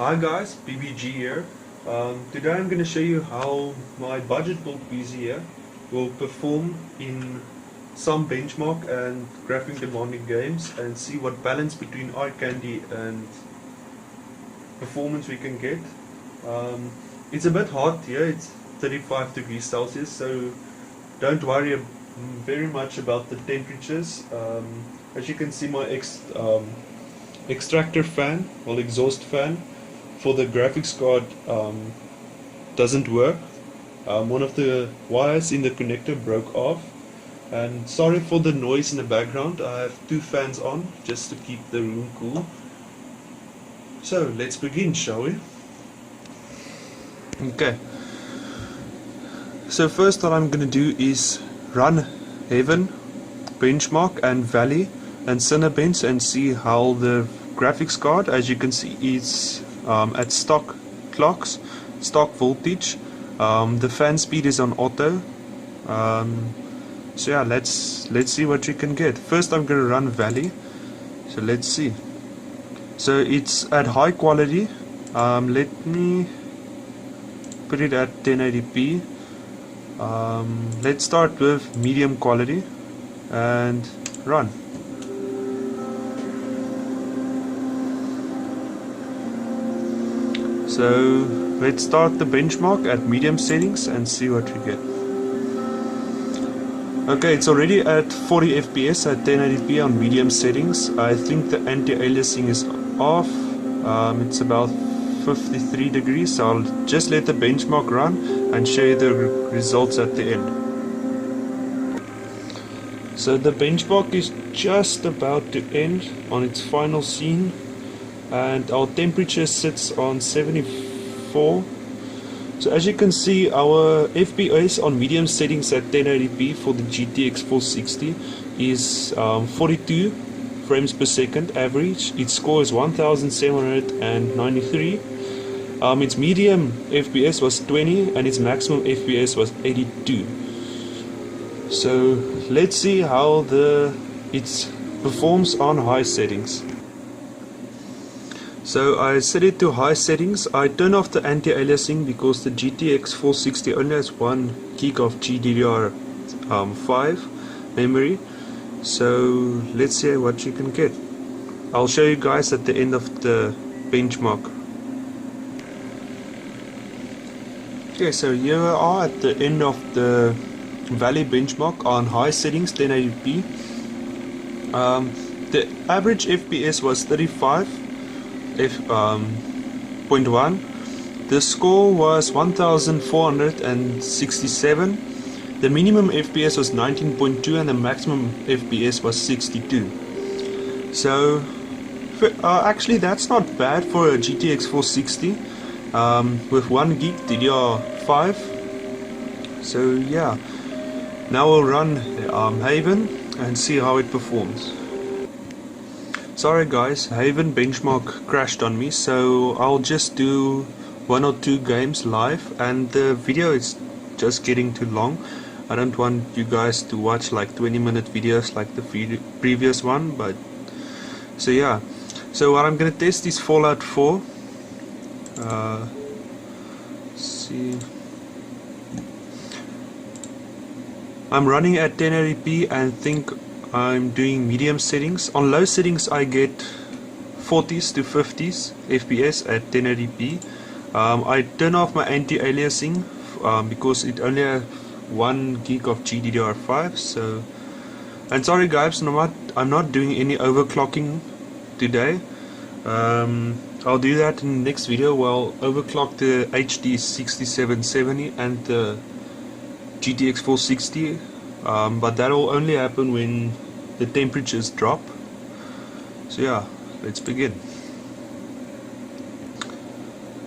Hi guys, BBG here. Today I'm going to show you how my budget built PC here will perform in some benchmark and graphic demanding games and see what balance between eye candy and performance we can get. It's a bit hot here, it's 35 degrees Celsius, so don't worry very much about the temperatures. As you can see, my extractor fan, well, exhaust fan for the graphics card doesn't work. One of the wires in the connector broke off, and sorry for the noise in the background. I have two fans on just to keep the room cool. So let's begin, shall we? Okay, so first what I'm gonna do is run Heaven, Benchmark and Valley and Cinebench and see how the graphics card, as you can see, is at stock clocks, stock voltage. The fan speed is on auto. So yeah, let's see what you can get. First I'm gonna run Valley, so let's see. So it's at high quality. Let me put it at 1080p. Let's start with medium quality and run. So let's start the benchmark at medium settings and see what we get. Okay, it's already at 40 FPS at 1080p on medium settings. I think the anti-aliasing is off. It's about 53 degrees, so I'll just let the benchmark run and show you the results at the end. So the benchmark is just about to end on its final scene, and our temperature sits on 74. So as you can see, our FPS on medium settings at 1080p for the GTX 460 is 42 frames per second average. Its score is 1793. Its medium FPS was 20 and its maximum FPS was 82. So let's see how it performs on high settings. So I set it to high settings. I turn off the anti-aliasing because the GTX 460 only has 1 gig of GDDR5 memory. So let's see what you can get. I'll show you guys at the end of the benchmark. Okay, so here we are at the end of the Valley benchmark on high settings 1080p. The average FPS was 35.1. The score was 1467. The minimum FPS was 19.2 and the maximum FPS was 62. So actually that's not bad for a GTX 460 with 1 gig DDR5. So yeah, now we'll run Haven and see how it performs. Sorry guys, Haven benchmark crashed on me, so I'll just do 1 or 2 games live, and the video is just getting too long. I don't want you guys to watch like 20-minute videos like the previous one, but so yeah. So what I'm gonna test is Fallout 4. See, I'm running at 1080p and think I'm doing medium settings. On low settings I get 40s to 50s FPS at 1080p. I turn off my anti-aliasing because it only has 1 gig of GDDR5. So, and sorry guys, I'm not doing any overclocking today. I'll do that in the next video. Well, overclock the HD 6770 and the GTX 460, but that will only happen when the temperatures drop. So yeah, let's begin.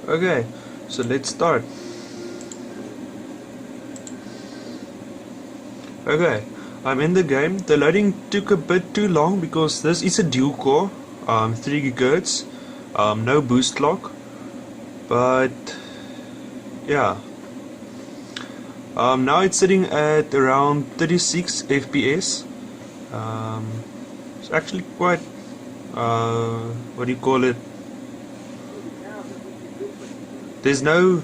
Okay, so let's start. Okay, I'm in the game. The loading took a bit too long because this is a dual core, 3 GHz, no boost clock, but yeah. Now it's sitting at around 36 FPS. It's actually quite what do you call it, There's no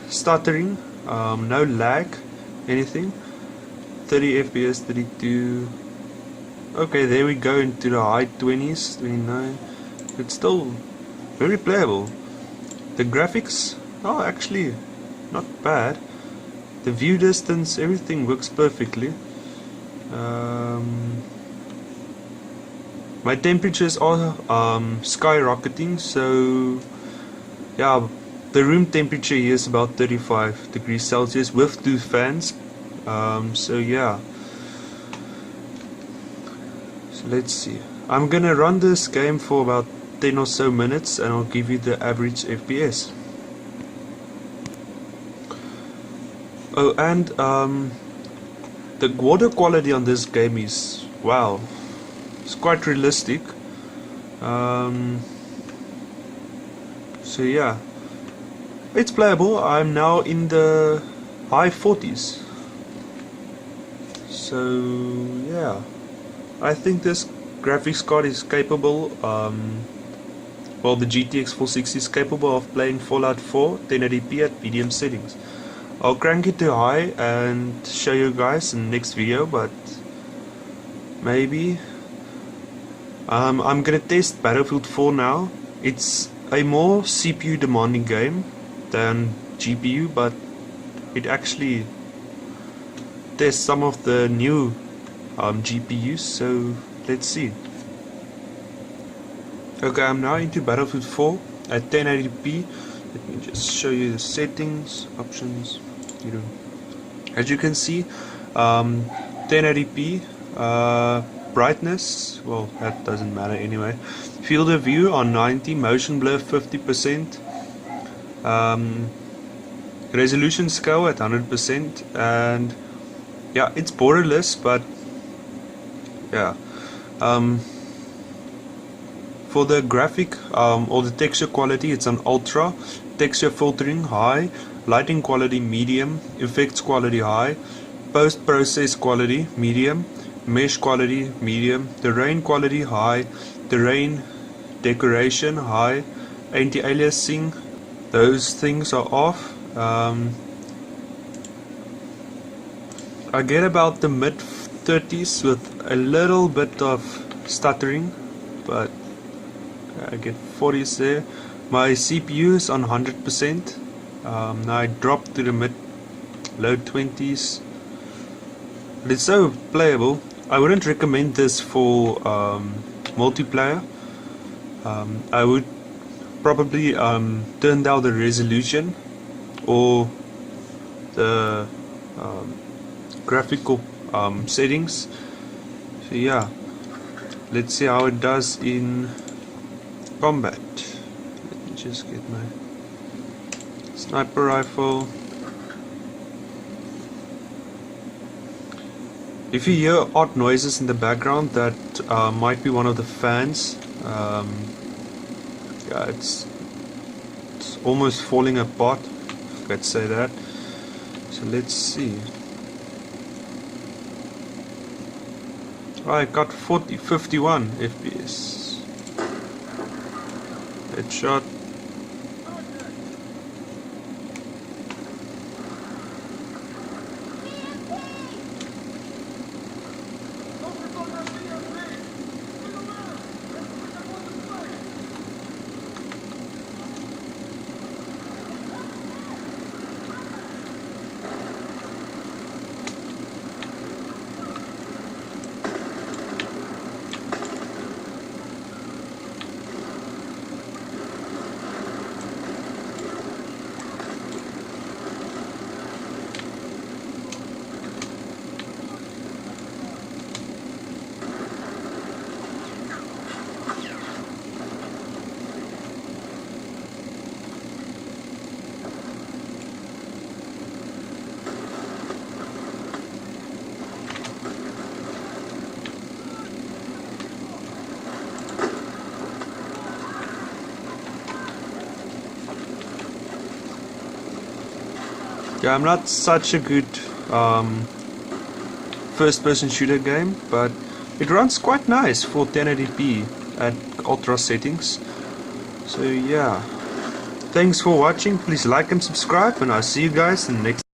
stuttering, no lag, anything. 30 FPS, 32. Okay, there we go into the high 20s, 29. It's still very playable. The graphics are actually not bad. The view distance, everything works perfectly. My temperatures are skyrocketing, so yeah, the room temperature here is about 35 degrees Celsius with 2 fans. So yeah, so let's see. I'm gonna run this game for about 10 or so minutes and I'll give you the average FPS. Oh, and the water quality on this game is, wow, it's quite realistic. So yeah, it's playable. I'm now in the high 40s. So yeah, I think this graphics card is capable, well, the GTX 460 is capable of playing Fallout 4 1080p at medium settings. I'll crank it to high and show you guys in the next video, but maybe I'm gonna test Battlefield 4 now. It's a more CPU demanding game than GPU, but it actually tests some of the new GPUs, so let's see. Okay, I'm now into Battlefield 4 at 1080p. Let me just show you the settings, options. As you can see, 1080p, brightness, well, that doesn't matter anyway. Field of view on 90, motion blur 50%, resolution scale at 100%, and yeah, it's borderless, but yeah. For the graphic or the texture quality, it's on ultra, texture filtering high, lighting quality medium, effects quality high, post-process quality medium, mesh quality medium, terrain quality high, terrain decoration high, anti-aliasing, those things are off. I get about the mid 30s with a little bit of stuttering, but I get 40s there. My CPU is on 100%. Now I dropped to the low 20s. But it's so playable. I wouldn't recommend this for multiplayer. I would probably turn down the resolution or the graphical settings. So yeah, let's see how it does in combat. Let me just get my sniper rifle. If you hear odd noises in the background, that might be one of the fans. Yeah, it's almost falling apart, if I could say that. So let's see. I got 51 FPS. Headshot. Yeah, I'm not such a good first-person shooter game, but it runs quite nice for 1080p at ultra settings. So yeah, Thanks for watching. Please like and subscribe, and I'll see you guys in the next